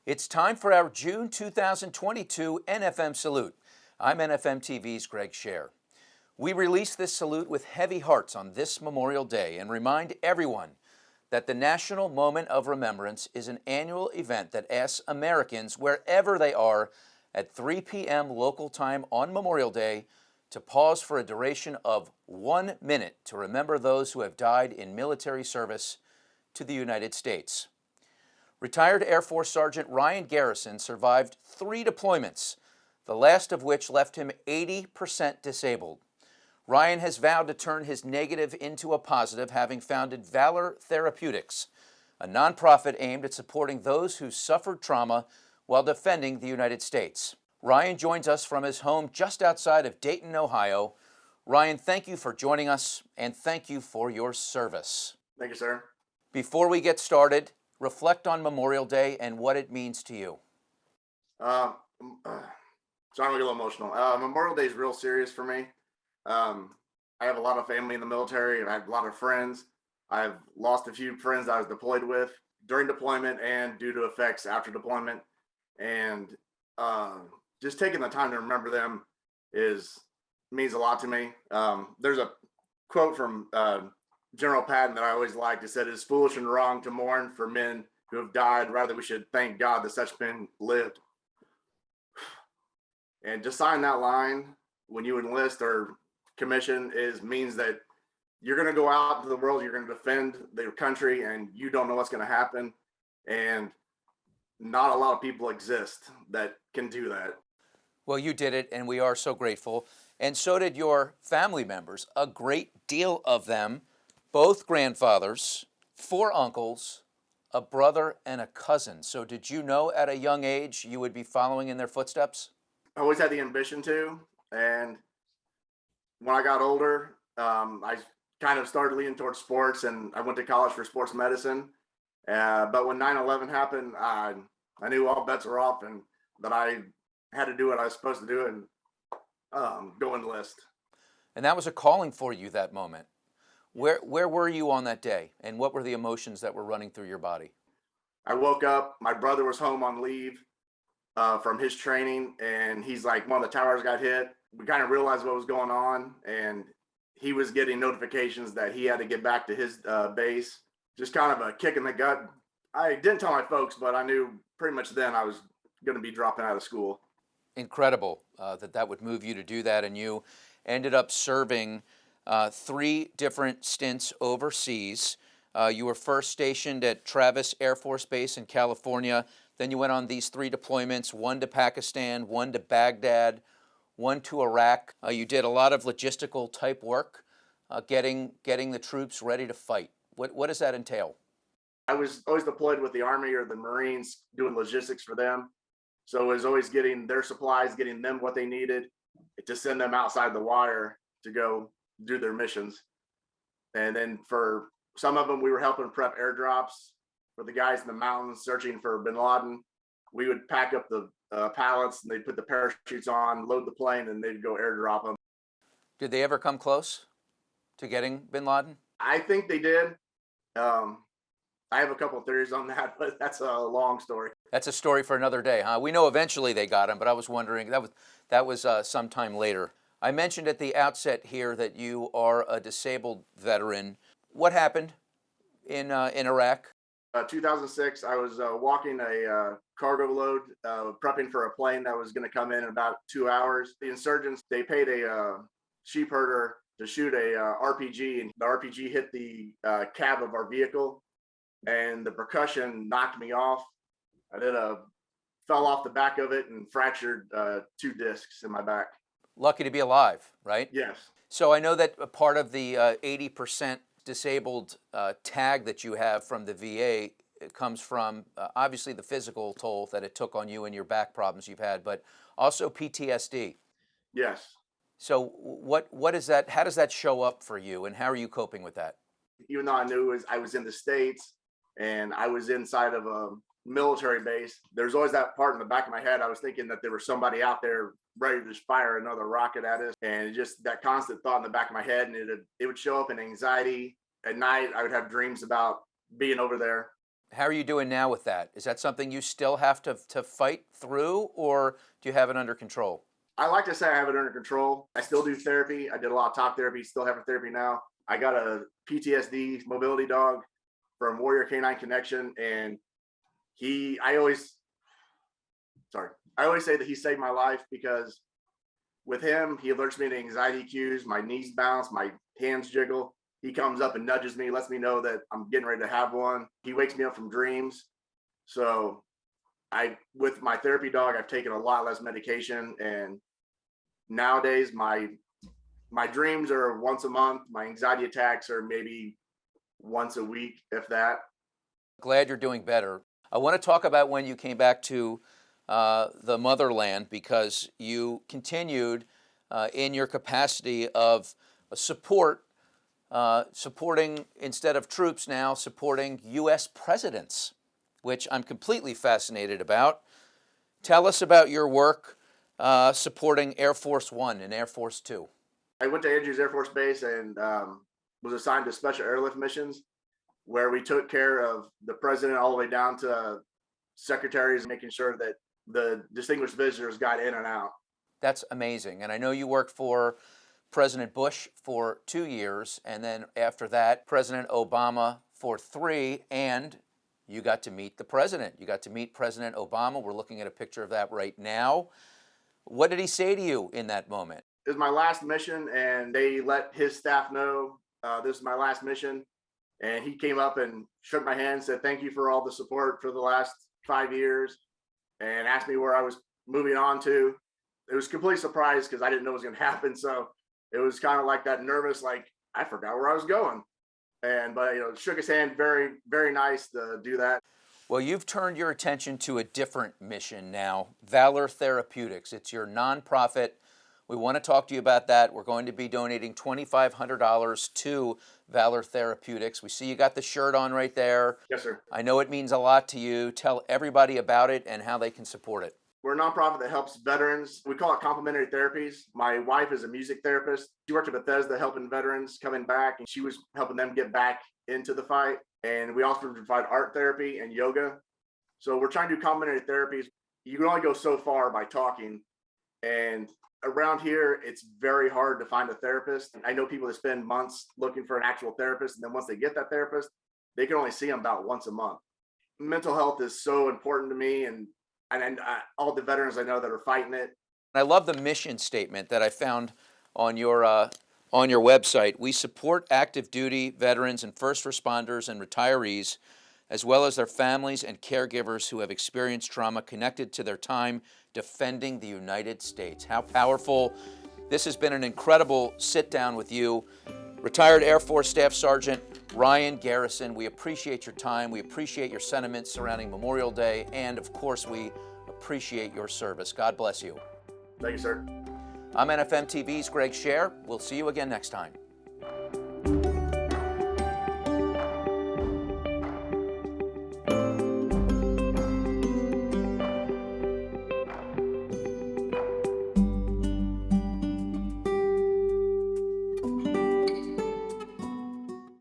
It's time for our June 2022 NFM Salute. I'm NFM TV's Greg Scher. We release this salute with heavy hearts on this Memorial Day and remind everyone that the National Moment of Remembrance is an annual event that asks Americans, wherever they are, at 3 p.m. local time on Memorial Day to pause for a duration of 1 minute to remember those who have died in military service to the United States. Retired Air Force Sergeant Ryan Garrison survived 3 deployments, the last of which left him 80% disabled. Ryan has vowed to turn his negative into a positive, having founded Valor Therapeutics, a nonprofit aimed at supporting those who suffered trauma while defending the United States. Ryan joins us from his home just outside of Dayton, Ohio. Ryan, thank you for joining us, and thank you for your service. Thank you, sir. Before we get started, reflect on Memorial Day and what it means to you. Sorry, I'm gonna get a little emotional. Memorial Day is real serious for me. I have a lot of family in the military, and I have a lot of friends. I've lost a few friends I was deployed with during deployment and due to effects after deployment. And just taking the time to remember them means a lot to me. There's a quote from General Patton that I always liked. It said, "It is foolish and wrong to mourn for men who have died. Rather, we should thank God that such men lived." And just sign that line when you enlist or commission means that you're going to go out into the world, you're going to defend your country, and you don't know what's going to happen. And not a lot of people exist that can do that. Well, you did it, and we are so grateful. And so did your family members, a great deal of them, both grandfathers, 4 uncles, a brother, and a cousin. So did you know at a young age you would be following in their footsteps? I always had the ambition to. And when I got older, I kind of started leaning towards sports, and I went to college for sports medicine. But when 9/11 happened, I knew all bets were off and that I had to do what I was supposed to do and go enlist. And that was a calling for you that moment. Where were you on that day, and what were the emotions that were running through your body? I woke up, my brother was home on leave from his training, and he's like, one of the towers got hit. We kind of realized what was going on, and he was getting notifications that he had to get back to his base. Just kind of a kick in the gut. I didn't tell my folks, but I knew pretty much then I was going to be dropping out of school. Incredible that would move you to do that, and you ended up serving 3 different stints overseas. You were first stationed at Travis Air Force Base in California. Then you went on these 3 deployments, 1 to Pakistan, 1 to Baghdad, 1 to Iraq. You did a lot of logistical type work, getting the troops ready to fight. What does that entail? I was always deployed with the Army or the Marines doing logistics for them. So it was always getting their supplies, getting them what they needed to send them outside the wire to go do their missions. And then for some of them, we were helping prep airdrops for the guys in the mountains searching for bin Laden. We would pack up the pallets, and they'd put the parachutes on, load the plane, and they'd go airdrop them. Did they ever come close to getting bin Laden? I think they did. I have a couple of theories on that, but that's a long story. That's a story for another day, huh? We know eventually they got him, but I was wondering, that was sometime later. I mentioned at the outset here that you are a disabled veteran. What happened in Iraq? 2006, I was walking a cargo load, prepping for a plane that was going to come in about 2 hours. The insurgents, they paid a sheep herder to shoot a RPG, and the RPG hit the cab of our vehicle, and the percussion knocked me off. I fell off the back of it and fractured 2 discs in my back. Lucky to be alive, right? Yes. So I know that a part of the 80% disabled tag that you have from the VA comes from obviously the physical toll that it took on you and your back problems you've had, but also PTSD. Yes. So what is that? How does that show up for you, and how are you coping with that? Even though I was in the States and I was inside of a military base, there's always that part in the back of my head. I was thinking that there was somebody out there ready to fire another rocket at us, and just that constant thought in the back of my head, and it would show up in anxiety. At night, I would have dreams about being over there. How are you doing now with that? Is that something you still have to fight through, or do you have it under control? I like to say I have it under control. I still do therapy. I did a lot of talk therapy, still having therapy now. I got a PTSD mobility dog from Warrior Canine Connection, and I always say that he saved my life, because with him, he alerts me to anxiety cues, my knees bounce, my hands jiggle. He comes up and nudges me, lets me know that I'm getting ready to have one. He wakes me up from dreams. So with my therapy dog, I've taken a lot less medication, and nowadays my dreams are once a month. My anxiety attacks are maybe once a week, if that. Glad you're doing better. I want to talk about when you came back to the motherland, because you continued in your capacity of supporting, instead of troops now, supporting U.S. presidents, which I'm completely fascinated about. Tell us about your work supporting Air Force One and Air Force Two. I went to Andrews Air Force Base and was assigned to special airlift missions, where we took care of the president all the way down to secretaries, making sure that the distinguished visitors got in and out. That's amazing. And I know you worked for President Bush for 2 years, and then after that, President Obama for 3, and you got to meet the president. You got to meet President Obama. We're looking at a picture of that right now. What did he say to you in that moment? It was my last mission, and they let his staff know this is my last mission. And he came up and shook my hand, said, "Thank you for all the support for the last 5 years," and asked me where I was moving on to. It was a complete surprise, because I didn't know it was going to happen. So it was kind of like that nervous, like I forgot where I was going. But shook his hand. Very, very nice to do that. Well, you've turned your attention to a different mission now, Valor Therapeutics. It's your nonprofit. We want to talk to you about that. We're going to be donating $2,500 to Valor Therapeutics. We see you got the shirt on right there. Yes, sir. I know it means a lot to you. Tell everybody about it and how they can support it. We're a nonprofit that helps veterans. We call it complementary therapies. My wife is a music therapist. She worked at Bethesda helping veterans coming back, and she was helping them get back into the fight. And we also provide art therapy and yoga. So we're trying to do complementary therapies. You can only go so far by talking. And around here, it's very hard to find a therapist. I know people that spend months looking for an actual therapist, and then once they get that therapist, they can only see them about once a month. Mental health is so important to me, and all the veterans I know that are fighting it. I love the mission statement that I found on your website. We support active duty veterans and first responders and retirees, as well as their families and caregivers who have experienced trauma connected to their time defending the United States. How powerful. This has been an incredible sit down with you. Retired Air Force Staff Sergeant Ryan Garrison, we appreciate your time. We appreciate your sentiments surrounding Memorial Day. And of course, we appreciate your service. God bless you. Thank you, sir. I'm NFM TV's Greg Scher. We'll see you again next time.